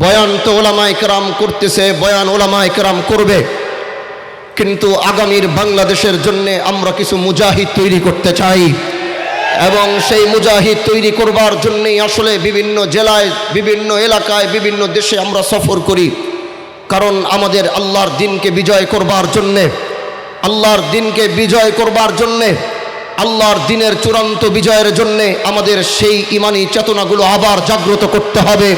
বয়ান তো ওলামায়ে কেরাম করতেছে, বয়ান ওলামায়ে কেরাম করবে, কিন্তু আগামীর বাংলাদেশের জন্য আমরা কিছু মুজাহিদ তৈরি করতে চাই এবং সেই মুজাহিদ তৈরি করবার জন্যই আসলে বিভিন্ন জেলায়, বিভিন্ন এলাকায়, বিভিন্ন দেশে আমরা সফর করি। কারণ আমাদের আল্লাহর দিনকে বিজয় করবার জন্যে, আল্লাহর দিনকে বিজয় করবার জন্যে, আল্লাহর দিনের চূড়ান্ত বিজয়ের জন্যে আমাদের সেই ইমানি চেতনাগুলো আবার জাগ্রত করতে হবে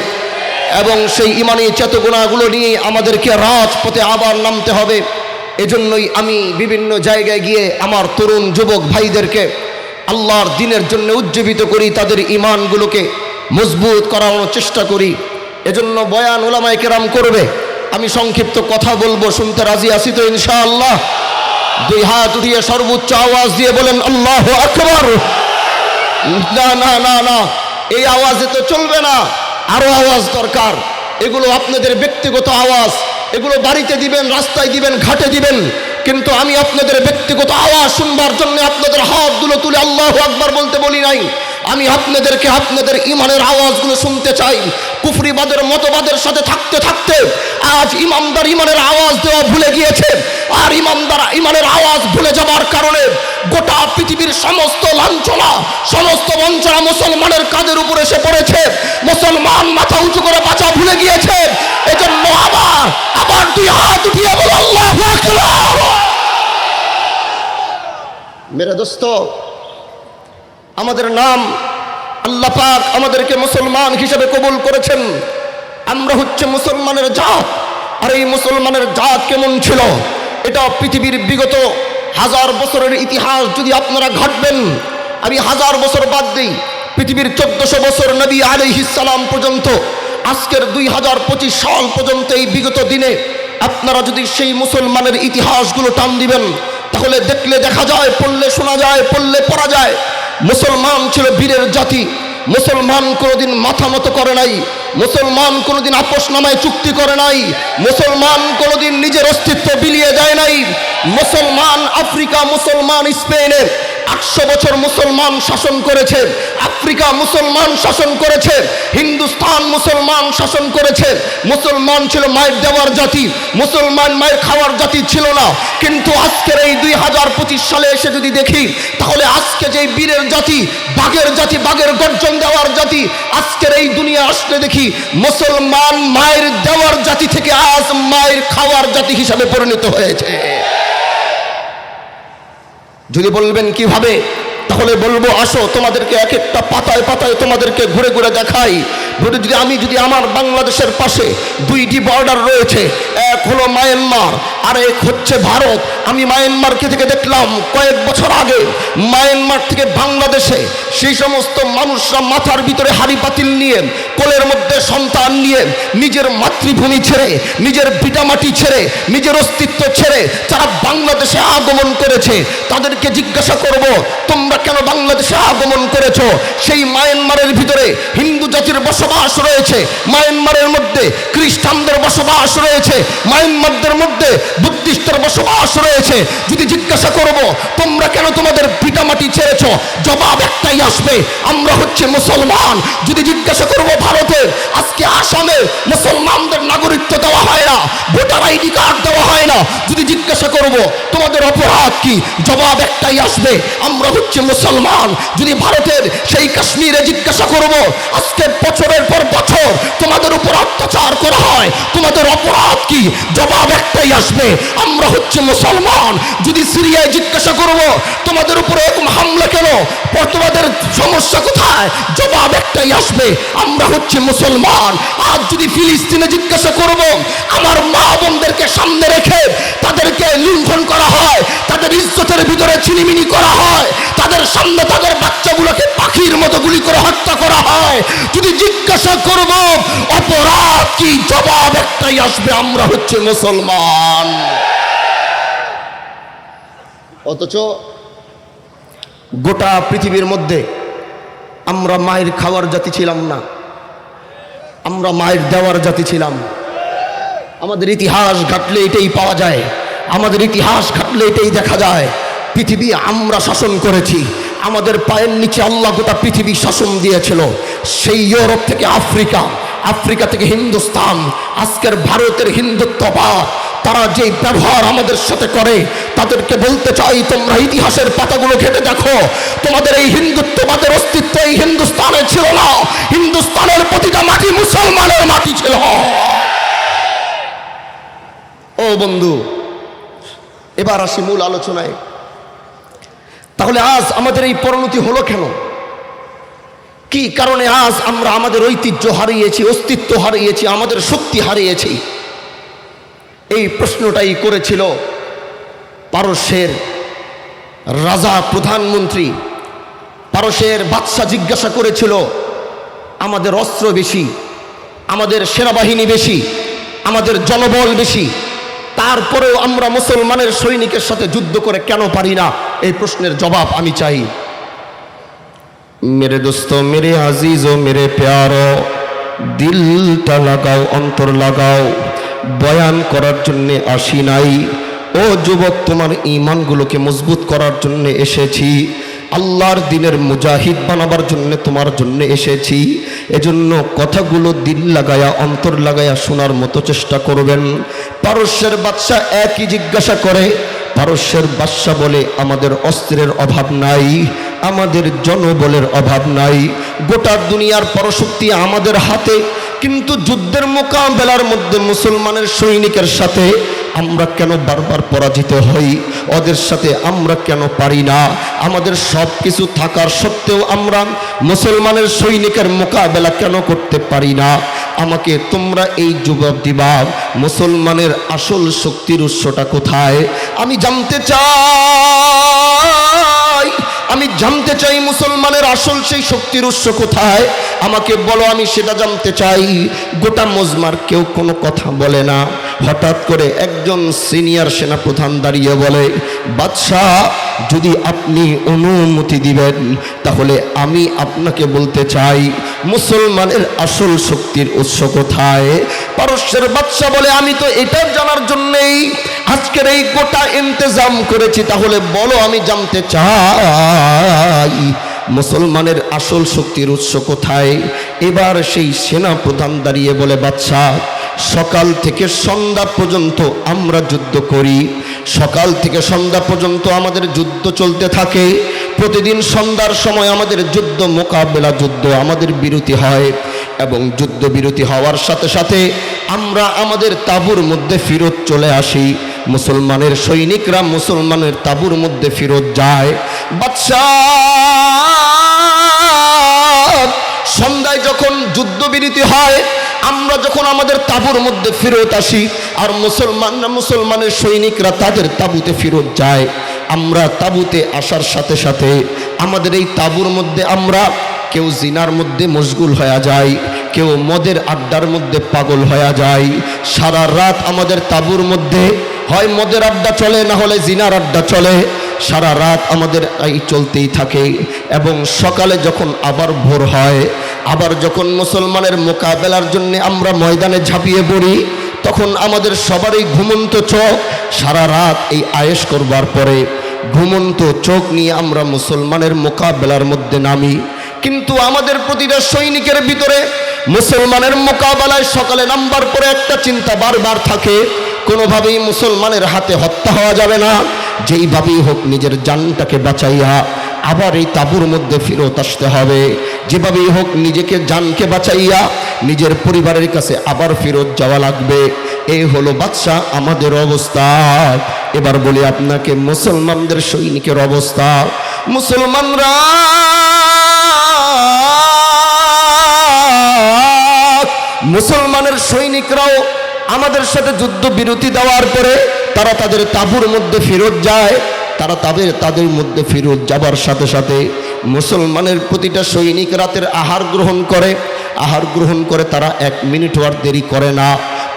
এবং সেই ইমানি চেতনাগুলো নিয়ে আমাদেরকে রাজপথে আবার নামতে হবে। এজন্যই আমি বিভিন্ন জায়গায় গিয়ে আমার তরুণ যুবক ভাইদেরকে আল্লাহর দিনের জন্য উজ্জীবিত করি, তাদের ইমানগুলোকে মজবুত করানোর চেষ্টা করি। এজন্য বয়ান ওলামায়ে কেরাম করবে। আমি সংক্ষিপ্ত কথা বলবো, শুনতে রাজি আছি তো ইনশাআল্লাহ? দুই হাত উঠিয়ে সর্বোচ্চ আওয়াজ দিয়ে বলেন আল্লাহু আকবার। না না না না, এই আওয়াজে তো চলবে না, আরো আওয়াজ দরকার। এগুলো আপনাদের ব্যক্তিগত আওয়াজ, এগুলো বাড়িতে দিবেন, রাস্তায় দিবেন, ঘাটে দিবেন, কিন্তু আমি আপনাদের ব্যক্তিগত আওয়াজ শুনবার জন্য আপনাদের হাতগুলো তুলে আল্লাহু আকবার বলতে বলি নাই। আমি আপনাদেরকে আপনাদের ইমানের আওয়াজগুলো শুনতে চাই। কুফরিবাদের মতবাদের সাথে থাকতে থাকতে আজ ইমানদার ইমানের আওয়াজ দেওয়া ভুলে গিয়েছে, আর ইমানদার ইমানের আওয়াজ ভুলে যাবার কারণে গোটা পৃথিবীর সমস্ত লাঞ্ছনা, সমস্ত বঞ্চনা মুসলমানের কাঁধের উপরে এসে পড়েছে। মুসলমান মাথা উঁচু করে বাঁচা ভুলে গিয়েছে। এজন্য আবার দুই হাত উঠিয়ে বলো আল্লাহু আকবার। মেরে দোস্ত, আমাদের নাম আল্লাহ পাক আমাদেরকে মুসলমান হিসেবে কবুল করেছেন। আমরা হচ্ছে মুসলমানের জাত। আর এই মুসলমানের জাত কেমন ছিল, এটা পৃথিবীর বিগত হাজার বছরের ইতিহাস যদি আপনারা ঘাটবেন, আমি হাজার বছর বাদ দিই, পৃথিবীর 1400 বছর নবী আলাইহিস সালাম পর্যন্ত, আজকের 2025 সাল পর্যন্ত এই বিগত দিনে আপনারা যদি সেই মুসলমানের ইতিহাসগুলো টান দিবেন, তাহলে দেখলে দেখা যায়, পড়লে শোনা যায়, পড়লে পড়া যায়, মুসলমান ছিল বীরের জাতি। মুসলমান কোনোদিন মাথা নত করে নাই, মুসলমান কোনোদিন আপোষ নামায় চুক্তি করে নাই, মুসলমান কোনোদিন নিজের অস্তিত্ব বিলিয়ে দেয় নাই। মুসলমান আফ্রিকা, মুসলমান স্পেনে 800 বছর মুসলমান শাসন করেছে, আফ্রিকা মুসলমান শাসন করেছে, হিন্দুস্তান মুসলমান শাসন করেছে। মুসলমান ছিল মায়ের দেওয়ার জাতি, মুসলমান মায়ের খাওয়ার জাতি ছিল না। কিন্তু আজকের এই 2025 সালে এসে যদি দেখি, তাহলে আজকে যে বীরের জাতি, বাঘের জাতি, বাঘের গর্জন দেওয়ার জাতি, আজকের এই দুনিয়া আসলে দেখি মুসলমান মায়ের দেওয়ার জাতি থেকে আজ মায়ের খাওয়ার জাতি হিসাবে পরিণত হয়েছে। যদি বলবেন কিভাবে, তাহলে বলবো আসো তোমাদেরকে এক একটা পাতায় পাতায় তোমাদেরকে ঘুরে ঘুরে দেখাই। যদি আমার বাংলাদেশের পাশে 2টি বর্ডার রয়েছে, এক হলো মায়ানমার আর এক হচ্ছে ভারত। আমি মায়ানমারকে থেকে দেখলাম কয়েক বছর আগে মায়ানমার থেকে বাংলাদেশে সেই সমস্ত মানুষরা মাথার ভিতরে হাড়ি পাতিল নিয়ে, কোলের মধ্যে সন্তান নিয়ে, নিজের মাতৃভূমি ছেড়ে, নিজের ভিটামাটি ছেড়ে, নিজের অস্তিত্ব ছেড়ে যারা বাংলাদেশে আগমন করেছে, তাদেরকে জিজ্ঞাসা করব, তোমরা কেন বাংলাদেশে আগমন করেছো? সেই মায়ানমারের ভিতরে হিন্দু জাতির বসবাস রয়েছে, মায়ানমারের মধ্যে খ্রিস্টানদের বসবাস রয়েছে, মায়ানমারদের মধ্যে বুদ্ধিস্টের বসবাস রয়েছে। যদি জিজ্ঞাসা করব, তোমরা কেন তোমাদের ভিটামাটি ছেড়েছো? জবাব একটাই আসবে, আমরা হচ্ছে মুসলমান। যদি জিজ্ঞাসা করব ভারতে, আজকে আসামে মুসলমানদের নাগরিকত্ব দেওয়া হয় না, ভোটার আইডি কার্ড দেওয়া হয় না। যদি জিজ্ঞাসা করব তোমাদের অপরাধ কি? জবাব একটাই আসবে, আমরা হচ্ছে মুসলমান। যদি ভারতের সেই কাশ্মীরে জিজ্ঞাসা করব, আজকে বছরের পর বছর তোমাদের উপর অত্যাচার করা হয়, তোমাদের অপরাধ কি? জবাব একটাই আসবে, আমরা হচ্ছে মুসলমান। যদি সিরিয়ায় জিজ্ঞাসা করব, তোমাদের উপরে এরকম হামলা কেন, তোমাদের সমস্যা কোথায়? জবাব একটাই আসবে, আমরা হচ্ছে মুসলমান। আজ যদি ফিলিস্তিনে জিজ্ঞাসা করব, আমার মা বোনদেরকে সামনে রেখে তাদেরকে লুণ্ঠন করা হয়, তাদের ইজ্জতের ভিতরে ছিনিমিনি করা হয়, তাদের সামনে তাদের বাচ্চাগুলোকে পাখির মতো গুলি করে হত্যা করা হয়। যদি জিজ্ঞাসা করব অপরাধ কি? জবাব একটাই আসবে, আমরা হচ্ছে মুসলমান। অথচ গোটা পৃথিবীর মধ্যে আমরা মায়ের খাওয়ার জাতি ছিলাম না, আমরা মায়ের দেওয়ার জাতি ছিলাম। আমাদের ইতিহাস ঘাটলে এটাই পাওয়া যায়, আমাদের ইতিহাস ঘাটলে এটাই দেখা যায়। পৃথিবী আমরা শাসন করেছি, আমাদের পায়ের নিচে আল্লাহ গোটা পৃথিবী শাসন দিয়েছিল। সেই ইউরোপ থেকে আফ্রিকা, আফ্রিকা থেকে হিন্দুস্তান, আজকের ভারতের হিন্দুত্ববাদ, তারা যে ব্যবহার আমাদের সাথে করে, তাদেরকে বলতে চাই, তোমরা ইতিহাসের পাতাগুলো ঘেটে দেখো, তোমাদের এই হিন্দুত্ববাদের অস্তিত্ব এই হিন্দুস্তানে ছিল না। হিন্দুস্তানের প্রতিটা মাটি মুসলমানের মাটি ছিল। ও বন্ধু, এবার আসি মূল আলোচনায়। তাহলে আজ আমাদের এই পরিণতি হলো কেন? কি কারণে আজ আমরা আমাদের ঐতিহ্য হারিয়েছি, অস্তিত্ব হারিয়েছি, আমাদের শক্তি হারিয়েছি? এই প্রশ্নটাই করেছিল পারস্যের রাজা, প্রধানমন্ত্রী। পারস্যের বাদশাহ জিজ্ঞাসা করেছিল, আমাদের অস্ত্র বেশি, আমাদের সেনাবাহিনী বেশি, আমাদের জনবল বেশি, তারপরেও আমরা মুসলমানের সৈনিকের সাথে যুদ্ধ করে কেন পারি না? এই প্রশ্নের জবাব আমি চাই। মেরে দোস্ত, মেরে আজিজ ও মেরে প্যারো, দিলটা লাগাও, অন্তর লাগাও। বয়ান করার জন্যে আসি নাই, ও যুবক, তোমার ঈমানগুলোকে মজবুত করার জন্য এসেছি। আল্লাহর দিনের মুজাহিদ বানাবার জন্য তোমার জন্য এসেছি। এজন্য কথাগুলো দিল লাগায়া, অন্তর লাগায়া শোনার মতো চেষ্টা করবেন। পারস্যের বাদশা একই জিজ্ঞাসা করে। পারস্যের বাদশা বলে, আমাদের অস্ত্রের অভাব নাই, আমাদের জনবলের অভাব নাই, গোটা দুনিয়ার পরশক্তি আমাদের হাতে, কিন্তু যুদ্ধের মোকাবেলার মধ্যে মুসলমানের সৈনিকের সাথে আমরা কেন বারবার পরাজিত হই? ওদের সাথে আমরা কেন পারি না? আমাদের সব কিছু থাকার সত্ত্বেও আমরা মুসলমানের সৈনিকের মোকাবেলা কেন করতে পারি না? আমাকে তোমরা এই জবাব দিবা, মুসলমানের আসল শক্তির উৎসটা কোথায়? আমি জানতে চাই, আমি জানতে চাই মুসলমানের আসল সেই শক্তির উৎস কোথায়? আমাকে বলো, আমি সেটা জানতে চাই। গোটা মজমার কেউ কোনো কথা বলে না। হঠাৎ করে একজন সিনিয়র সেনাপ্রধান দাঁড়িয়ে বলে, বাদশাহ, যদি আপনি অনুমতি দিবেন তাহলে আমি আপনাকে বলতে চাই, মুসলমানের আসল শক্তির উৎস কোথায়? পারস্যের বাদশাহ বলে, আমি তো এটা জানার জন্যেই আজকের এই গোটা ইন্তজাম করেছি। তাহলে বলো, আমি জানতে চাই মুসলমানের আসল শক্তির উৎস কোথায়? এবার সেই সেনা প্রধান দাঁড়িয়ে বলে, বাদশাহ, সকাল থেকে সন্ধ্যা পর্যন্ত আমরা যুদ্ধ করি, সকাল থেকে সন্ধ্যা পর্যন্ত আমাদের যুদ্ধ চলতে থাকে। প্রতিদিন সন্ধ্যার সময় আমাদের যুদ্ধ মোকাবেলা, যুদ্ধ আমাদের বিরতি হয়, এবং যুদ্ধ বিরতি হওয়ার সাথে সাথে আমরা আমাদের তাঁবুর মধ্যে ফিরত চলে আসি। মুসলমানের সৈনিকরা মুসলমানের তাঁবুর মধ্যে ফিরত যায়। বাদশাহ, সন্ধ্যায় যখন যুদ্ধবিরতি হয়, আমরা যখন আমাদের তাঁবুর মধ্যে ফিরত আসি, আর মুসলমানরা, মুসলমানের সৈনিকরা তাদের তাঁবুতে ফিরত যায়। আমরা তাঁবুতে আসার সাথে সাথে আমাদের এই তাঁবুর মধ্যে আমরা কেউ জিনার মধ্যে মশগুল হয়ে যায়, কেউ মদের আড্ডার মধ্যে পাগল হয়ে যায়। সারা রাত আমাদের তাঁবুর মধ্যে হয় মদের আড্ডা চলে, না হলে জিনার আড্ডা চলে। সারা রাত আমাদের এই চলতেই থাকে, এবং সকালে যখন আবার ভোর হয়, আবার যখন মুসলমানের মোকাবেলার জন্য আমরা ময়দানে ঝাঁপিয়ে পড়ি, তখন আমাদের সবারই ঘুমন্ত চোখ। সারা রাত এই আয়েশ করবার পরে ঘুমন্ত চোখ নিয়ে আমরা মুসলমানের মোকাবেলার মধ্যে নামি। কিন্তু আমাদের প্রতিটা সৈনিকের ভিতরে মুসলমানের মোকাবেলায় সকালে নামবার পরে একটা চিন্তা বারবার থাকে, কোনোভাবেই মুসলমানের হাতে হত্যা হওয়া যাবে না, যেইভাবেই হোক নিজের জানটাকে বাঁচাইয়া আবার এই তাঁবুর মধ্যে ফিরত আসতে হবে, যেভাবেই হোক নিজেকে জানকে বাঁচাইয়া নিজের পরিবারের কাছে আবার ফিরত যাওয়া লাগবে। এই হলো বাদশাহ আমাদের অবস্থা। এবার বলি আপনাকে মুসলমানদের সৈনিকের অবস্থা। মুসলমানরা মুসলমানের সৈনিকরাও আমাদের সাথে যুদ্ধ বিরতি দেওয়ার পরে তারা তাদের তাঁবুর মধ্যে ফিরত যায়। তারা তাদের মধ্যে ফিরত যাবার সাথে সাথে মুসলমানের প্রতিটা সৈনিক রাতের আহার গ্রহণ করে। আহার গ্রহণ করে তারা 1 মিনিটও আর দেরি করে না।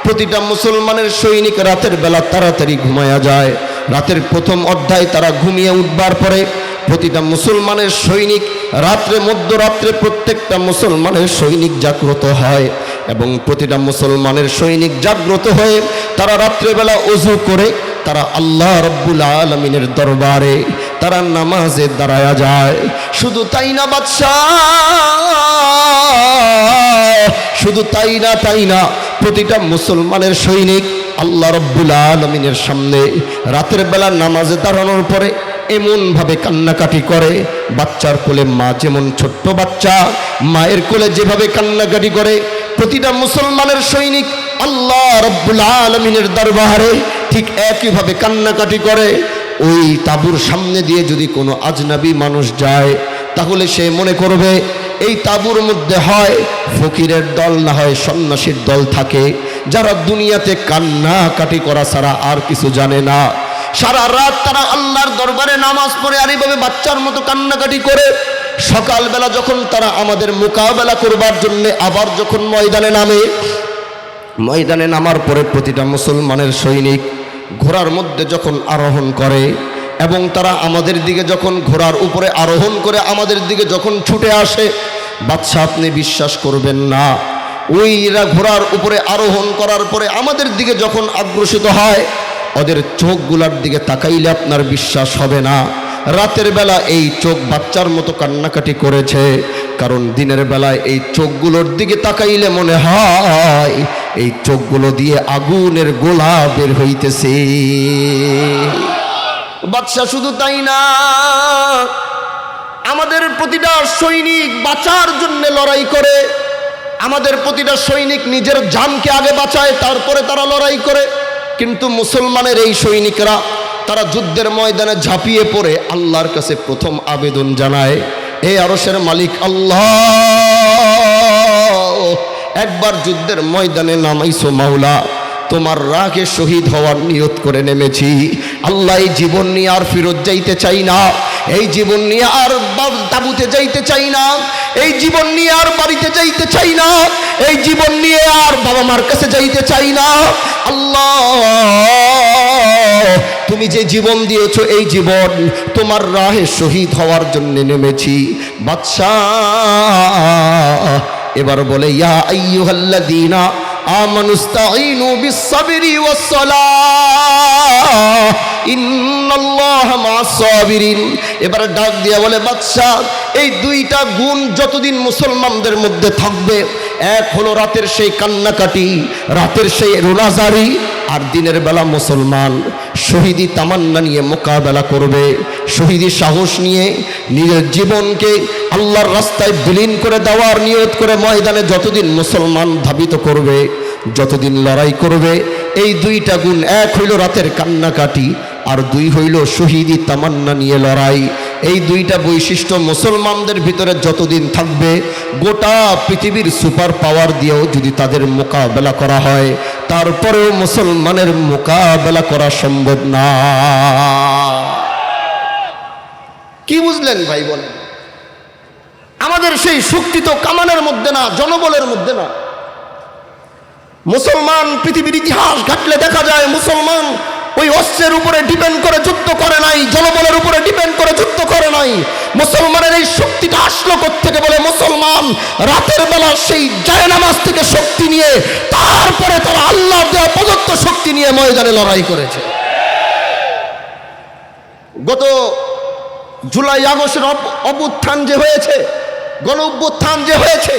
প্রতিটা মুসলমানের সৈনিক রাতের বেলা তাড়াতাড়ি ঘুমায়া যায়। রাতের প্রথম অধ্যায় তারা ঘুমিয়ে উঠবার পরে প্রতিটা মুসলমানের সৈনিক রাত্রে, মধ্যরাত্রে প্রত্যেকটা মুসলমানের সৈনিক জাগ্রত হয়, এবং প্রতিটা মুসলমানের সৈনিক জাগ্রত হয়ে তারা রাত্রেবেলা ওযু করে তারা আল্লাহ রাব্বুল আলামিনের দরবারে তারা নামাজে দাঁড়ায়া যায়। শুধু তাই না বাদশাহ, শুধু তাই না, প্রতিটা মুসলমানের সৈনিক আল্লাহ রব্বুল আলামিনের সামনে রাতের বেলা নামাজে দাঁড়ানোর পরে এমনভাবে কান্নাকাটি করে, বাচ্চার কোলে মা যেমন ছোট্ট বাচ্চা মায়ের কোলে যেভাবে কান্নাকাটি করে, প্রতিটা মুসলমানের সৈনিক আল্লাহ রব্বুল আলামিনের দরবারে ঠিক একইভাবে কান্নাকাটি করে। ওই তাঁবুর সামনে দিয়ে যদি কোনো আজনবী মানুষ যায় তাহলে সে মনে করবে এই তাঁবুর মধ্যে হয় ফকিরের দল, না হয় সন্ন্যাসীর দল থাকে, যারা দুনিয়াতে কান্নাকাটি করা ছাড়া আর কিছু জানে না। সারা রাত তারা আল্লাহর দরবারে নামাজ পড়ে আর এইভাবে বাচ্চার মতো কান্নাকাটি করে সকালবেলা যখন তারা আমাদের মোকাবেলা করবার জন্য আবার যখন ময়দানে নামার পরে প্রতিটা মুসলমানের সৈনিক ঘোড়ার মধ্যে যখন আরোহণ করে এবং তারা আমাদের দিকে যখন ঘোড়ার উপরে আরোহণ করে আমাদের দিকে যখন ছুটে আসে, বাদশা আপনি বিশ্বাস করবেন না, ওইরা ঘোড়ার উপরে আরোহণ করার পরে আমাদের দিকে যখন অগ্রসর হয়, ওদের চোখগুলোর দিকে তাকাইলে আপনার বিশ্বাস হবে না রাতের বেলা এই চোখ বাচ্চার মতো কান্নাকাটি করেছে। কারণ দিনের বেলায় এই চোখগুলোর দিকে তাকাইলে মনে হয় এই চোখগুলো দিয়ে আগুনের গোলা বের হইতেছে। বাদশা শুধু তাই না, আমাদের প্রতিটা সৈনিক বাঁচার জন্য লড়াই করে, আমাদের প্রতিটা সৈনিক নিজের জানকে আগে বাঁচায়, তারপরে তারা লড়াই করে। কিন্তু মুসলমানের এই সৈনিকরা তারা যুদ্ধের ময়দানে ঝাঁপিয়ে পড়ে আল্লাহর কাছে প্রথম আবেদন জানায়, হে আরশের মালিক আল্লাহ, একবার যুদ্ধের ময়দানে নামাইছো মাওলা, তোমার রাগে শহীদ হওয়ার নিয়ত করে নেমেছি। আল্লাহ এই জীবন নিয়ে আর ফেরত যাইতে চাই না, এই জীবন নিয়ে আর তাঁবুতে যাইতে চাই না, এই জীবন নিয়ে আর বাড়িতে যাইতে চাই না, এই জীবন নিয়ে আর বাবা মার কাছে যাইতে চাই না। আল্লাহ, তুমি যে জীবন দিয়েছো এই জীবন তোমার রাহে শহীদ হওয়ার জন্য নেমেছি। বাদশাহ এবার বলে, ইয়া আইয়ুহাল্লাযীনা আমানুস্তাঈনু বিস-সাবরি ওয়াস-সালাহ ইন্নাল্লাহা মা'আস-সাবিরিন। এবার ডাক দিয়া বলে, বাদশাহ এই দুইটা গুণ যতদিন মুসলমানদের মধ্যে থাকবে, এক হলো রাতের সেই কান্নাকাটি, রাতের সেই রোনাজারি, আর দিনের বেলা মুসলমান শহীদি তামান্না নিয়ে মোকাবেলা করবে, শহীদি সাহস নিয়ে নিজের জীবনকে আল্লাহর রাস্তায় বিলীন করে দেওয়ার নিয়ত করে ময়দানে যতদিন মুসলমান ধাবিত করবে, যতদিন লড়াই করবে, এই দুইটা গুণ, এক হইল রাতের কান্নাকাটি আর দুই হইল শহীদি তামান্না নিয়ে লড়াই। এই দুইটা বৈশিষ্ট্য মুসলমানদের ভিতরে যতদিন থাকবে, গোটা পৃথিবীর সুপার পাওয়ার দিয়েও যদি তাদের মোকাবেলা করা হয়, তারপরেও মুসলমানের মোকাবেলা করা সম্ভব না। কি বুঝলেন ভাই বলেন? আমাদের সেই শক্তি তো কামানের মধ্যে না, জনবলের মধ্যে না। মুসলমান পৃথিবীর ইতিহাস ঘাটলে দেখা যায় মুসলমান ওই অস্ত্রের উপরে ডিপেন্ড করে যুদ্ধ করে নাই, জনবলের উপরে ডিপেন্ড করে যুদ্ধ করে নাই। মুসলমানের এই শক্তিটা আসলো কোত্থেকে বলে, মুসলমান রাতের বেলা সেই জায়নামাজ থেকে শক্তি নিয়ে তারপরে তারা আল্লাহর দেওয়া প্রদত্ত শক্তি নিয়ে ময়দানে লড়াই করেছে। গত জুলাই আগস্টের অভ্যুত্থান যে হয়েছে, গণ অভ্যুত্থান যে হয়েছে,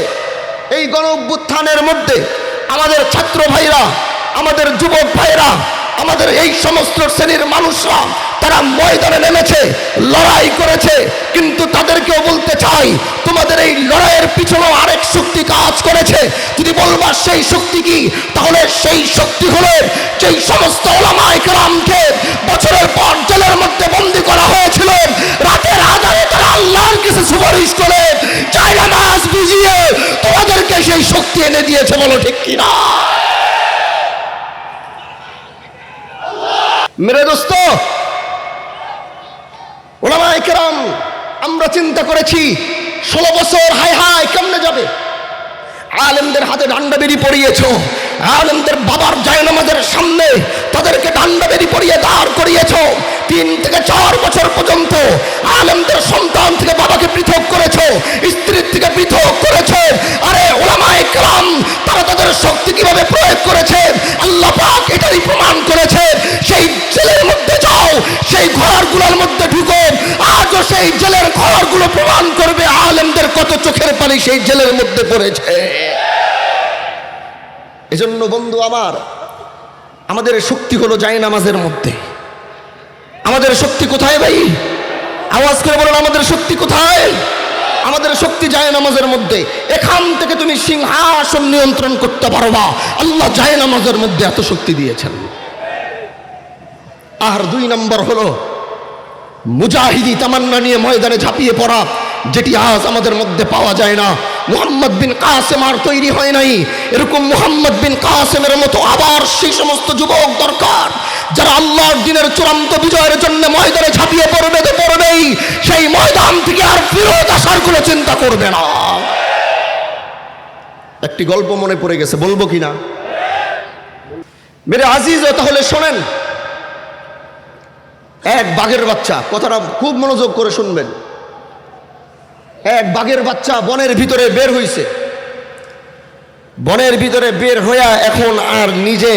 এই গণ অভ্যুত্থানের মধ্যে আমাদের ছাত্র ভাইরা, আমাদের যুবক ভাইরা, আমাদের এই সমস্ত শ্রেণীর মানুষরা তারা ময়দানে নেমেছে, লড়াই করেছে। কিন্তু তাদেরকেও বলতে চাই, তোমাদের এই লড়াইয়ের পিছনেও আরেক শক্তি কাজ করেছে। যদি বলবা সেই শক্তি কি, তাহলে সেই শক্তি হলো যেই সমস্ত উলামায়ে কেরামকে বছরের পর জেলের মধ্যে বন্দী করা হয়েছিল, রাতের আঁধারে তারা আল্লাহর কাছে সুপারিশ করে জায়নামাজ বুঝিয়ে তোমাদেরকে সেই শক্তি এনে দিয়েছে। বলো ঠিক কিনা? মেরে দোস্ত, উলামায়ে কেরাম, আমরা চিন্তা করেছি 16 বছর হায় হায় কেমনে যাবে। আলেমদের হাতে ডান্ডা বেরি পরিয়েছ, আলেমদের বাবার জায়নামাজের সামনে তাদেরকে ডান্ডা বেরি পরিয়ে দাঁড় করিয়েছ। 3 থেকে 4 বছর পর্যন্ত আলেমদের সন্তান থেকে বাবাকে পৃথক করেছ, স্ত্রীর থেকে পৃথক করেছ। আরে উলামায়ে কেরাম তারা তাদের শক্তি কিভাবে প্রয়োগ করেছে আল্লাহ পাক এটাই প্রমাণ করেছে। সেই জেলের মধ্যে যাও, সেই ঘোড়াগুলোর মধ্যে ঢুকো, সেই জেলের ঘরগুলো প্রমাণ করবে আলেমদের কত চোখের পানি সেই জেলের মধ্যে পড়েছে। এজন্য বন্ধু আমার, আমাদের শক্তি হলো জায়নামাজের মধ্যে। আমাদের শক্তি কোথায় ভাই? আওয়াজ করে বলেন, আমাদের শক্তি কোথায়? আমাদের শক্তি জায়নামাজের মধ্যে। এখান থেকে তুমি সিংহাসন নিয়ন্ত্রণ করতে পারবা। আল্লাহ জায়নামাজের মধ্যে এত শক্তি দিয়েছেন। আর 2 নম্বর হলো মুজাহিদি তামান্না নিয়ে ময়দানে ঝাঁপিয়ে পড়া, যেটি আজ আমাদের মধ্যে পাওয়া যায় না। মুহাম্মদ বিন কাসেম আর তৈরি হয় নাই। এরকম মুহাম্মদ বিন কাসেমের মতো আবার সেই সমস্ত যুবক দরকার যারা আল্লাহর দ্বীনের চূড়ান্ত বিজয়ের জন্য ময়দানে ঝাঁপিয়ে পড়বে তো পড়বেই, সেই ময়দান থেকে আর ফেরত আসার কোনো চিন্তা করবে না। একটি গল্প মনে পড়ে গেছে, বলবো কিনা? মেরে আজিজ, তাহলে শোনেন। এক বাঘের বাচ্চা, কথাটা খুব মনোযোগ করে শুনবেন। এক বাঘের বাচ্চা বনের ভিতরে বের হইছে। বনের ভিতরে বের হইয়া এখন আর নিজে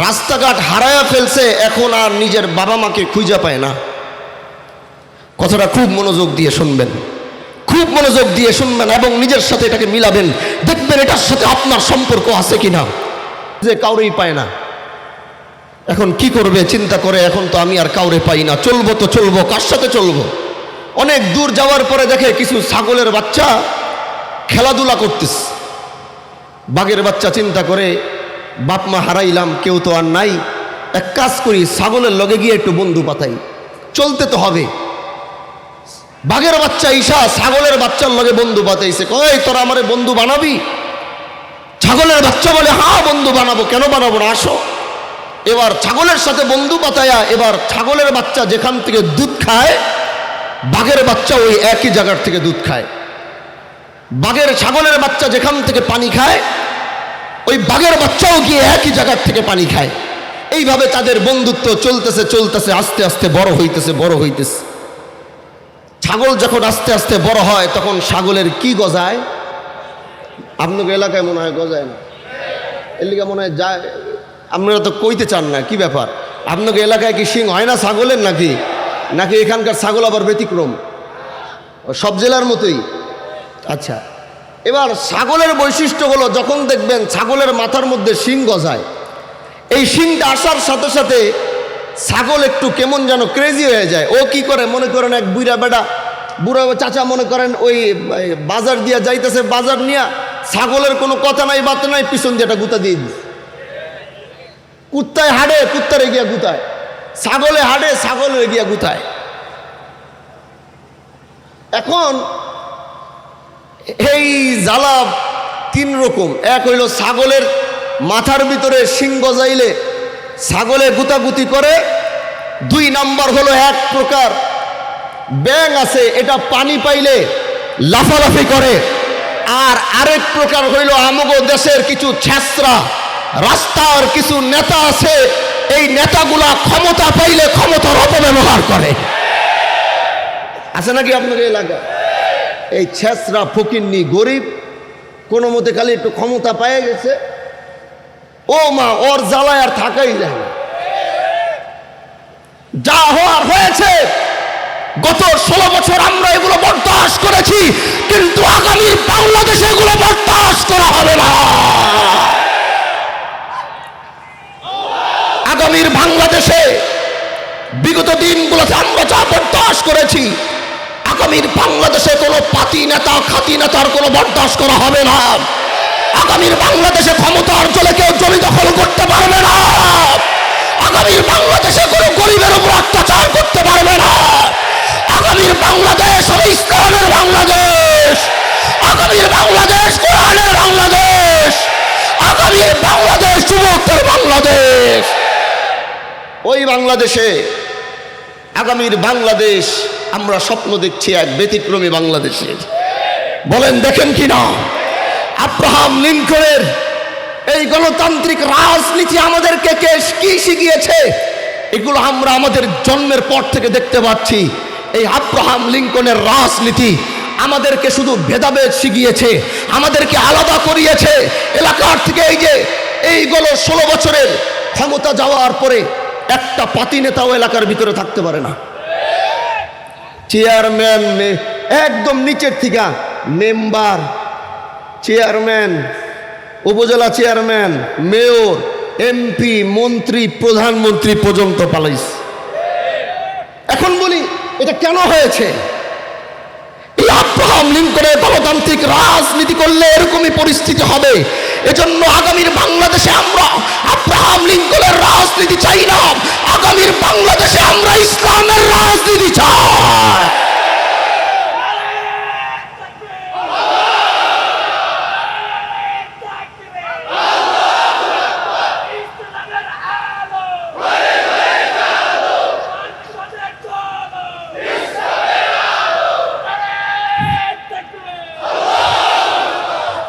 রাস্তাঘাট হারায়া ফেলছে, এখন আর নিজের বাবা মাকে খুঁজে পায় না। কথাটা খুব মনোযোগ দিয়ে শুনবেন, খুব মনোযোগ দিয়ে শুনবেন এবং নিজের সাথে এটাকে মিলাবেন, দেখবেন এটার সাথে আপনার সম্পর্ক আছে কিনা। যে কাউরেই পায় না, এখন কি করবে চিন্তা করে, এখন তো আমি আর কাউরে পাই না, চলবো তো চলবো, কার সাথে চলবো? অনেক দূর যাওয়ার পরে দেখে কিছু ছাগলের বাচ্চা খেলাধুলা করতেছে। বাঘের বাচ্চা চিন্তা করে, বাপ মা হারাইলাম, কেউ তো আর নাই, এক কাজ করি, ছাগলের লগে গিয়ে একটু বন্ধু পাতাই, চলতে তো হবে। বাঘের বাচ্চা ঈশা ছাগলের বাচ্চার লগে বন্ধু পাতাইছে। কই, তোরা আমারে বন্ধু বানাবি? ছাগলের বাচ্চা বলে, হ্যাঁ বন্ধু বানাবো, কেন বানাবো না, আসো। এবার ছাগলের সাথে বন্ধু পাতায়া, এবার ছাগলের বাচ্চা যেখান থেকে দুধ খায়, বাঘের বাচ্চা ওই একই জায়গার থেকে দুধ খায়। ছাগলের বাচ্চা যেখান থেকে পানি খায়, ওই বাঘের বাচ্চাও গিয়ে একই জায়গার থেকে পানি খায়। এইভাবে তাদের বন্ধুত্ব চলতেছে চলতেছে, আস্তে আস্তে বড় হইতেছে বড় হইতেছে। ছাগল যখন আস্তে আস্তে বড় হয়, তখন ছাগলের কি গজায়? আপনাদের এলাকায় মনে হয় গজায় না, এর লিগে মনে হয় যায়। আপনারা তো কইতে চান না, কি ব্যাপার? আপনাদের এলাকায় কি শিং হয় না ছাগলের, নাকি নাকি এখানকার ছাগল আবার ব্যতিক্রম? সব জেলার মতোই? আচ্ছা, এবার ছাগলের বৈশিষ্ট্য হলো, যখন দেখবেন ছাগলের মাথার মধ্যে শিং গজায়, এই শিংটা আসার সাথে সাথে ছাগল একটু কেমন যেন ক্রেজি হয়ে যায়। ও কি করে, মনে করেন এক বুড়া চাচা মনে করেন ওই বাজার দিয়া যাইতেছে, বাজার নিয়ে ছাগলের কোনো কথা নাই বাত নাই, পিছন দিয়ে একটা গুতা দিয়ে দিচ্ছে। কুত্তায় হাঁটে, কুত্তারে গিয়া গুতায়, ছাগলে হাঁটে, ছাগলের গিয়া গুতায়। এখন এই জ্বালা 3 রকম। এক হইল ছাগলের মাথার ভিতরে শিং গজাইলে ছাগলে গুতাগুতি করে। 2 নাম্বার হলো এক প্রকার ব্যাঙ আছে, এটা পানি পাইলে লাফালাফি করে। আর আরেক প্রকার হইল আমগো দেশের কিছু ছেঁচড়া রাস্তার কিছু নেতা আছে, এই নেতাগুলা ক্ষমতা পাইলে ক্ষমতার অপব্যবহার করে। আছে নাকি আপনাদের এলাকায়? এই ছেঁচড়া ফকিন্নি গরিব কোনো মতে খালি একটু ক্ষমতা পেয়ে গেছে, ও মা, ওর জ্বালায় আর থাকাই যায় না। যা হওয়ার হয়েছে। গত 16 বছর আমরা এগুলো বরদাস্ত করেছি, কিন্তু আগামী বাংলাদেশে এগুলো বরদাস্ত করা হবে না। আগামীর বাংলাদেশে বিগত দিনগুলোতে আমরা যা বরদাস্ত করেছি, আগামীর বাংলাদেশে কোনো পাতি নেতা খাতি নেতার কোনো বরদাস্ত করা হবে না। আগামীর বাংলাদেশে ক্ষমতার জলে কেউ জমি দখল করতে পারবে না। আগামীর বাংলাদেশে কোনো গরিবের উপর অত্যাচার করতে পারবে না। আগামীর বাংলাদেশ হবে ইসলামের বাংলাদেশ। আগামীর বাংলাদেশ কোরআনের বাংলাদেশ। আগামীর বাংলাদেশ যুবকদের বাংলাদেশ। ওই বাংলাদেশে, আগামীর বাংলাদেশ আমরা স্বপ্ন দেখছি এক ব্যতিক্রমী বাংলাদেশের। বলেন দেখেন কিনা? আব্রাহাম লিঙ্কনের এই গণতান্ত্রিক রাজনীতি আমাদেরকে কি শিখিয়েছে? এগুলো আমরা আমাদের জন্মের পর থেকে দেখতে পাচ্ছি। এই আব্রাহাম লিঙ্কনের রাজনীতি আমাদেরকে শুধু ভেদাভেদ শিখিয়েছে, আমাদেরকে আলাদা করিয়েছে এলাকার থেকে। এই 16 বছরের ক্ষমতা যাওয়ার পরে একটা পাতি নেতাও এলাকার ভিতরে থাকতে পারে না। চেয়ারম্যান, একদম নিচের থেকে মেম্বার, চেয়ারম্যান, উপজেলা চেয়ারম্যান, মেয়র, এমপি, মন্ত্রী, প্রধানমন্ত্রী পর্যন্ত পালাইছে। এখন বলি এটা কেন হয়েছে? এই আব্রাহাম লিঙ্কনের গণতান্ত্রিক রাজনীতি করলে এরকমই পরিস্থিতি হবে। এজন্য আগামীর বাংলাদেশে আমরা আব্রাহাম লিঙ্কনের রাজনীতি চাই না, আগামীর বাংলাদেশে আমরা ইসলামের রাজনীতি চাই।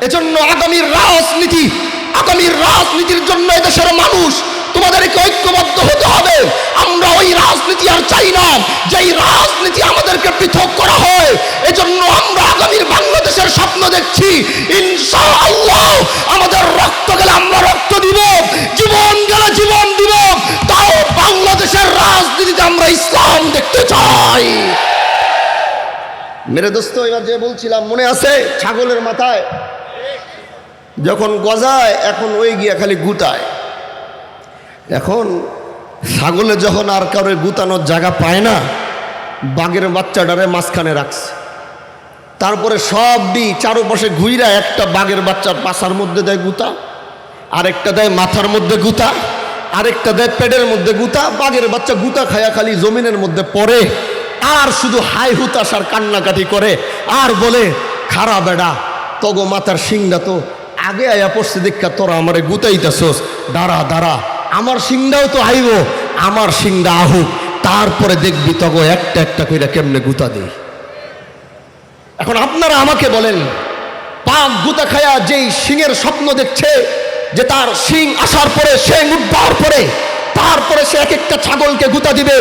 এজন্য আগামীর রাজনীতির জন্য এদেশের মানুষ তোমাদেরকে ঐক্যবদ্ধ হতে হবে। আমরা ওই রাজনীতি আর চাই না যেই রাজনীতি আমাদেরকে পৃথক করা হয়। এজন্য আমরা আগামীর বাংলাদেশের স্বপ্ন দেখছি। ইনশাআল্লাহ আমাদের রক্ত গেলে আমরা রক্ত দিব, জীবন গেলে জীবন দিব, তাও বাংলাদেশের রাজনীতিতে আমরা ইসলাম দেখতে চাই। মেরে দোস্ত, এবার যে বলছিলাম মনে আছে ছাগলের মাথায় যখন গজায়, এখন ওই গিয়া খালি গুতায়। এখন ছাগলে যখন আর কারোর গুতানোর জায়গা পায় না, বাঘের বাচ্চাটারে মাঝখানে রাখছে। তারপরে সব চারোপাশে ঘুইরা একটা বাঘের বাচ্চার পাছার মধ্যে দেয় গুতা, আরেকটা দেয় মাথার মধ্যে গুতা, আরেকটা দেয় পেটের মধ্যে গুতা। বাঘের বাচ্চা গুতা খায়া খালি জমিনের মধ্যে পড়ে আর শুধু হাই হুতাশ আর কান্নাকাটি করে আর বলে, খারা বেড়া, তগো মাথার শিংটা তো আগে আয়া পড়ছে, দেখা তোরা আমারে গুতাইতেছস, দাঁড়া দাঁড়া, আমার শিংটাও তো আইব, আমার শিংটা আহুক, তারপরে দেখবি তগো একটা একটা করে কেমনে গুতা দেই। এখন আপনারা আমাকে বলেন, পাক গুতা খায়া যেই শিংয়ের স্বপ্ন দেখছে যে তার শিং আসার পরে, শিং উঠবার পরে তারপরে সে এক একটা ছাগলকে গুতা দিবে,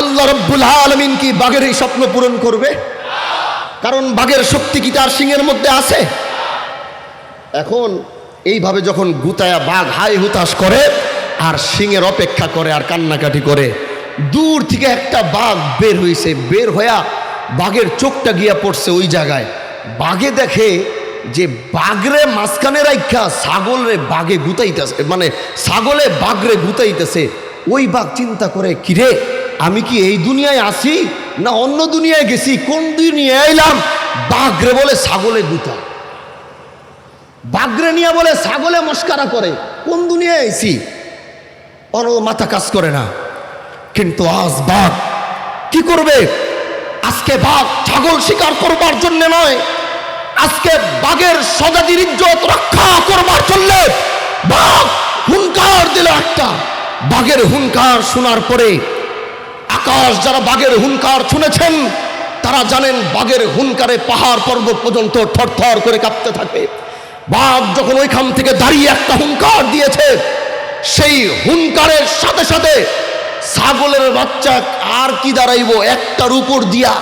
আল্লাহ রাব্বুল আলামিন কি বাঘের এই স্বপ্ন পূরণ করবে? কারণ বাঘের শক্তি কি তার শিংয়ের মধ্যে আছে? এখন এইভাবে যখন গুতায়া বাঘ হাই হুতাশ করে আর শিংয়ের অপেক্ষা করে আর কান্নাকাটি করে, দূর থেকে একটা বাঘ বের হয়েছে, বের হইয়া বাঘের চোখটা গিয়া পড়ছে ওই জায়গায়। বাঘে দেখে যে বাঘরে মাঝখানে রাখা ছাগলরে বাঘে গুতাইতেছে, মানে ছাগলে বাঘরে গুতাইতেছে। ওই বাঘ চিন্তা করে, কিরে আমি কি এই দুনিয়ায় আছি না অন্য দুনিয়ায় গেছি, কোন দুনিয়ায় এলাম? বাঘরে বলে ছাগলে গুতা, বাঘরে নিয়ে বলে ছাগলে মস্কারা করে, কোন দুনিয়ায় আইছি? ওর মাথা কাজ করে না। কিন্তু আজ বাঘ কি করবে? আজকে বাঘ ছাগল শিকার করবার জন্য নয়, আজকে বাঘের স্বজাতির ইজ্জত রক্ষা করবার জন্য বাঘ হুঙ্কার দিল একটা। বাঘের হুঙ্কার শোনার পরে আকাশ, যারা বাঘের হুঙ্কার শুনেছেন তারা জানেন বাঘের হুঙ্কারে পাহাড় পর্বত পর্যন্ত থরথর করে কাঁপতে থাকে। বাঘ যখন ওইখান থেকে দাঁড়িয়ে একটা হুঙ্কার দিয়েছে, সেই হুঙ্কারের সাথে সাথে ছাগলের বাচ্চা আর কি দাঁড়াইব, একটার উপর দিয়া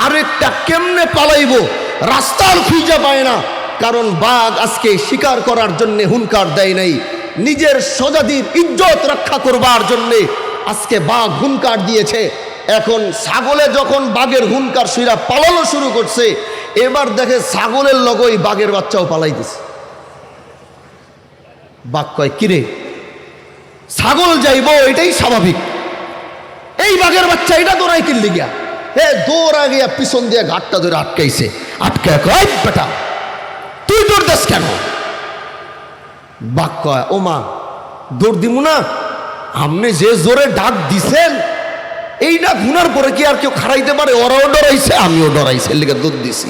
আরেকটা কেমনে পালাইব, রাস্তার খুঁজে পায় না। কারণ বাঘ আজকে শিকার করার জন্য হুঙ্কার দেয় নাই, নিজের স্বজাতির ইজ্জত রক্ষা করবার জন্যে আজকে বাঘ হুঙ্কার দিয়েছে। এখন ছাগলে যখন বাঘের হুঙ্কার শুইরা পালানো শুরু করছে, এবার দেখে ছাগলের লগই বাঘের বাচ্চাও পালাইতেছে। বাঘ কয়, কিরে ছাগল যাইব এটাই স্বাভাবিক, এই বাঘের বাচ্চা এটা দৌড়াই কিনলি গিয়া, দৌড়া গিয়া পিছন দিয়ে ঘাটটা ধরে আটকাইছে। আটকায় কয়, বেটা তুই দৌড় দেস কেন? বাঘ কয়, ও মা দৌড় দিমু না, আপনি যে জোরে ডাক দিছেন এই ডাক গুনার পরে কি আর কেউ খারাইতে পারে? ওরাও ডরাইছে, আমিও ডরাইছে, এর লিগে দৌড় দিছি।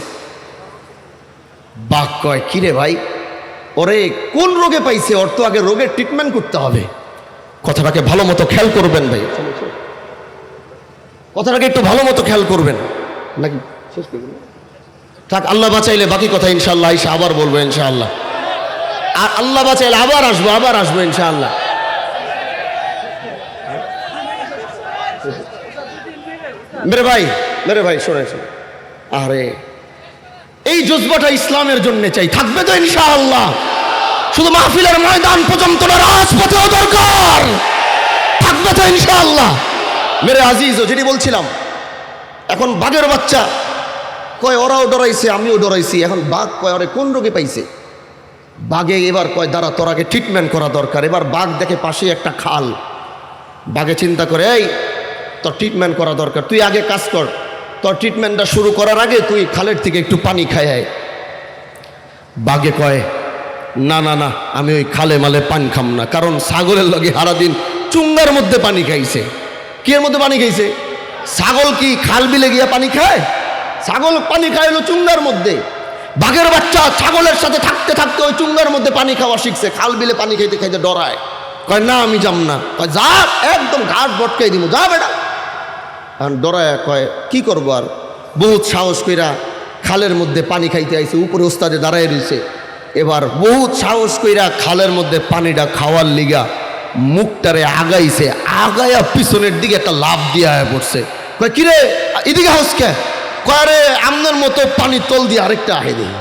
বাঘ কয়, কিরে ভাই, ওরে কোন রোগে পাইছে? ওর তো আগে রোগের ট্রিটমেন্ট করতে হবে। কথাটাকে ভালো মতো খেয়াল করবেন ভাই, কথাটাকে একটু ভালো মতো খেয়াল করবেন নাকি শেষ করবেন? থাক, আল্লাহ বাঁচাইলে বাকি কথা ইনশাআল্লাহ এসে আবার বলবো ইনশাআল্লাহ। আর আল্লাহ বাঁচাইলে আবার আসবো ইনশাআল্লাহ। মেরে ভাই শোনে, আরে এই জজবাটা ইসলামের জন্য চাই, থাকবে তো ইনশাআল্লাহ। শুধু মাহফিলের ময়দান পর্যন্ত না, রাজপথেও দরকার, থাকবে তো ইনশাআল্লাহ। মেরে আজিজ, যেটি বলছিলাম এখন বাঘের বাচ্চা কয় ওরাও ডরাইছে আমিও ডরাইছি, এখন বাঘ কয় ওরে কোন রোগে পাইছে। বাঘে এবার কয় দাঁড়া তোর আগে ট্রিটমেন্ট করা দরকার। এবার বাঘ দেখে পাশে একটা খাল, বাঘে চিন্তা করে এই তোর ট্রিটমেন্ট করা দরকার, তুই আগে কাজ কর, তোর ট্রিটমেন্টটা শুরু করার আগে তুই খালের থেকে একটু পানি খায় আয়। বাঘে কয় না না না, আমি ওই খালে মালে পানি খাম না, কারণ ছাগলের লগে সারাদিন চুঙ্গার মধ্যে পানি খাইছে। কি এর মধ্যে পানি খাইছে? ছাগল কি খাল বিলে গিয়া পানি খায়? ছাগল পানি খায় হলো চুঙ্গার মধ্যে। বাঘের বাচ্চা ছাগলের সাথে থাকতে থাকতে ওই চুঙ্গার মধ্যে পানি খাওয়া শিখছে, খাল বিলে পানি খাইতে খাইতে ডরায়। কয় না আমি যাম না। কয় যা, একদম ঘাট বটকাই দিব, যা বেটা। এখন ডরায় কয় কি করবো আর, বহুত সাহস কইরা খালের মধ্যে পানি খাইতে আইছে, উপরে ওস্তাদে দাঁড়ায় রয়েছে। এবার বহুত সাহস কইরা খালের মধ্যে পানিটা খাওয়ার লিগা মুখটারে আগাইছে, আগাইয়া পিছনের দিকে একটা লাভ দিয়ে পড়ছে। কয় কিরে এদিকে হাউসকে? কয় রে আপনার মতো পানির তল দিয়ে আরেকটা আহে দিই।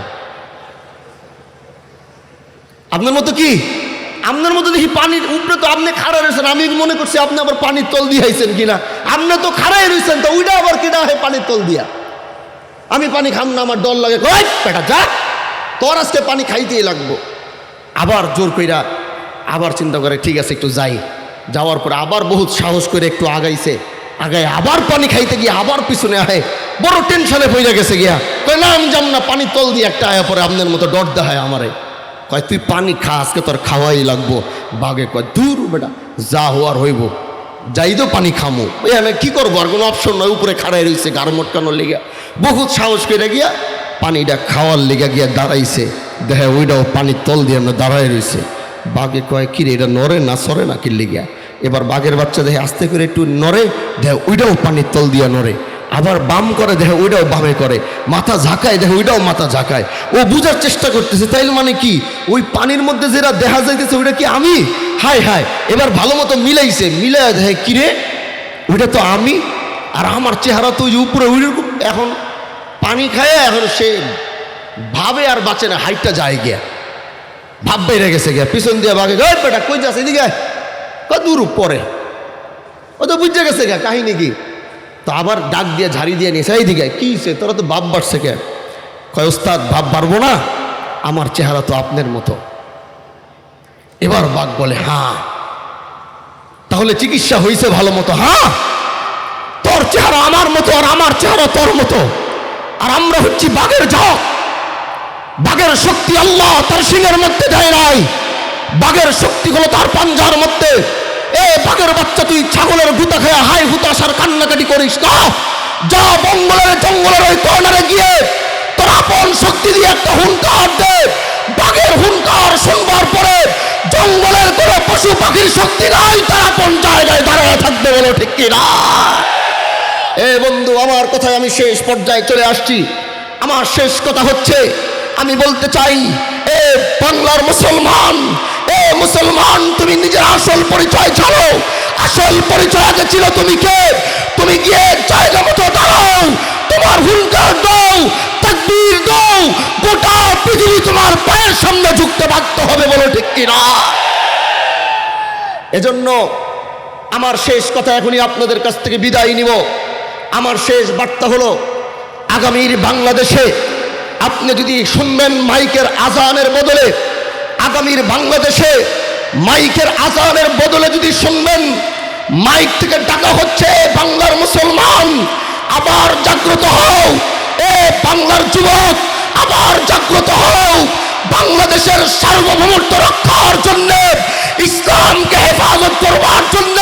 আপনার মতো কি? আপনার মতো দেখি পানির উপরে তো আপনি খাড়া রয়েছেন, আমি মনে করছি আপনি আবার পানির তল দিয়ে আইছেন কিনা। আপনি তো খাড়াই রয়েছেন, তো ওইটা আবার কিনা হয় পানির তল দিয়া। আমি পানি খাম না, আমার ডর লাগে। কয় বেটা যা, তোর আজকে পানি খাইতেই লাগবো। আবার জোর কইরা আবার চিন্তা করে ঠিক আছে একটু যাই। যাওয়ার পরে আবার বহুত সাহস করে একটু আগাইছে, আগায় আবার পানি খাইতে গিয়ে আবার পিছনে আহে, বড় টেনশনে পড়ে গেছে গিয়া। কয় না আমি যাম না, পানির তল দিয়ে একটা আয়া পরে আপনার মতো ডর দেখায় আমারে। কয় তুই পানি খা, আজকে তোর খাওয়াই লাগবো। বাঘে কয় দূর বেটা, যা হওয়ার হইব, যাই তো পানি খামো। এখানে কি করবো, আর কোনো অপশন নয়। উপরে খাড়াই রয়েছে গাড় মটকানোর লেগা, বহুত সাহস করে গিয়া পানিটা খাওয়ার লেগা গিয়া দাঁড়াইছে। দেখে ওইটাও পানির তল দিয়ে আমরা দাঁড়াই রয়েছে। বাঘে কয় কিরে এটা নড়ে না সরে না কি লেগা। এবার বাঘের বাচ্চা দেখে আস্তে করে একটু নড়ে, দেখে ওইটাও পানির তল দিয়া নড়ে। আবার বাম করে দেখে ওইটাও বামে করে, মাথা ঝাঁকায় দেখে ওইটাও মাথা ঝাঁকায়। ও বুঝার চেষ্টা করতেছে তাইলে মানে কি ওই পানির মধ্যে যেটা দেখা যাইতেছে ওইটা কি আমি? হায় হায়, এবার ভালো মতো মিলাইছে, মিলাই দেখে কিরে ওইটা তো আমি, আর আমার চেহারা তো ওই যে উপরে ওইরকম। এখন পানি খায়, এখন সে ভাবে আর বাঁচে না, হাইটটা যায় গিয়া, ভাব বেড়ে গেছে গিয়া। পিছন দিয়ে বাঘে বেটা কই যাস এদিকে, দূর পরে ও তো বুঝতে গেছে গা কাহিনী কি। তো আবার ডাক দিয়ে ঝাড়ি দিয়ে নিয়েছে, এইদিকে কি হয়েছে তোরা তো ভাব বাড়ছে কে? কয় ওস্তাদ ভাব বাড়বো না, আমার চেহারা তো আপনার মতো। এবার বাঘ বলে হ্যাঁ, তাহলে চিকিৎসা হয়েছে ভালো মতো। হ্যাঁ, তোর চেহারা আমার মতো আর আমার চেহারা তোর মতো, আর আমরা হচ্ছি বাঘের জাত। বাঘের শক্তি আল্লাহ তার সিংহের মধ্যে দেয় নাই, বাঘের শক্তি হলো তার পাঞ্জার মধ্যে। এ বাঘের বাচ্চা, তুই ছাগলের গুতা খেয়ে হাই হুতাশার কান্নাকাটি করিস না, যা জঙ্গলের ওই কর্নারে গিয়ে তোর আপন শক্তি দিয়ে একটা হুঙ্কার দে। বাঘের হুঙ্কার শুনবার পরে জঙ্গলের কোনো পশু পাখির শক্তি নাই, তার আপন জায়গায় দাঁড়িয়ে থাকবে, বলো ঠিক কিনা? এ বন্ধু, আমার কথায় আমি শেষ পর্যায়ে চলে আসছি। আমার শেষ কথা হচ্ছে, আমি বলতে চাই এ বাংলার মুসলমান, এ মুসলমান, তুমি নিজের আসল পরিচয় জানো। আসল পরিচয় আগে ছিল তুমি কে। তুমি গিয়ে জায়গা মতো দাঁড়াও, তোমার হুঙ্কার দাও, তাকবীর দাও, গোটা পৃথিবী তোমার পায়ের সামনে ঝুঁকতে বাধ্য হবে, বলো ঠিক কিনা? এজন্য আমার শেষ কথা, এখনই আপনাদের কাছ থেকে বিদায় নিব। আমার শেষ বার্তা হলো, আগামীর বাংলাদেশে আপনি যদি শুনবেন মাইকের আজানের বদলে, আগামীর বাংলাদেশে মাইকের আজানের বদলে যদি শুনবেন মাইক থেকে ডাকা হচ্ছে বাংলার মুসলমান, আবার জাগ্রত হও। এ বাংলার যুবক, আবার জাগ্রত হও। বাংলাদেশের সার্বভৌমত্ব রক্ষার জন্য, ইসলামকে হেফাজত করবার জন্য